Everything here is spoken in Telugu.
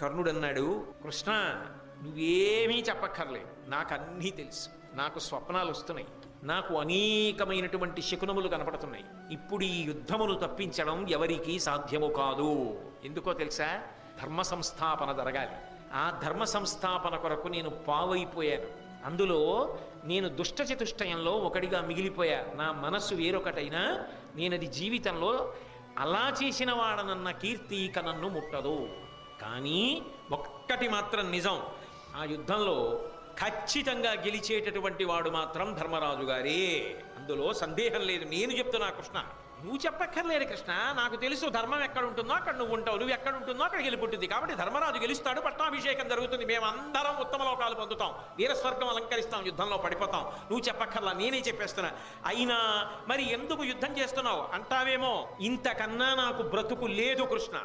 కర్ణుడన్నాడు, కృష్ణ నువ్వేమీ చెప్పక్కర్లేదు, నాకు అన్నీ తెలుసు. నాకు స్వప్నాలు వస్తున్నాయి, నాకు అనేకమైనటువంటి శకునములు కనపడుతున్నాయి. ఇప్పుడు ఈ యుద్ధమును తప్పించడం ఎవరికీ సాధ్యము కాదు. ఎందుకో తెలుసా? ధర్మ సంస్థాపన జరగాలి. ఆ ధర్మ సంస్థాపన కొరకు నేను పావైపోయాను. అందులో నేను దుష్ట చతుష్టయంలో ఒకడిగా మిగిలిపోయా. నా మనస్సు వేరొకటైనా నేనది జీవితంలో అలా చేసిన వాడనన్న కీర్తి ఇక నన్ను ముట్టదు. కానీ ఒక్కటి మాత్రం నిజం, ఆ యుద్ధంలో ఖచ్చితంగా గెలిచేటటువంటి వాడు మాత్రం ధర్మరాజు గారే. అందులో సందేహం లేదు. నేను చెప్తున్నా కృష్ణ, నువ్వు చెప్పక్కర్లేదు కృష్ణ, నాకు తెలుసు ధర్మం ఎక్కడ ఉంటుందో అక్కడ నువ్వు ఉంటావు, నువ్వు ఎక్కడ ఉంటుందో అక్కడ గెలుపుంటుంది. కాబట్టి ధర్మరాజు గెలుస్తాడు, పట్టాభిషేకం జరుగుతుంది, మేమందరం ఉత్తమ లోకాలు పొందుతాం, వీరస్వర్గం అలంకరిస్తాం, యుద్ధంలో పడిపోతాం. నువ్వు చెప్పక్కర్లా, నేనే చెప్పేస్తున్నా. అయినా మరి ఎందుకు యుద్ధం చేస్తున్నావు అంటావేమో, ఇంతకన్నా నాకు బ్రతుకు లేదు కృష్ణ.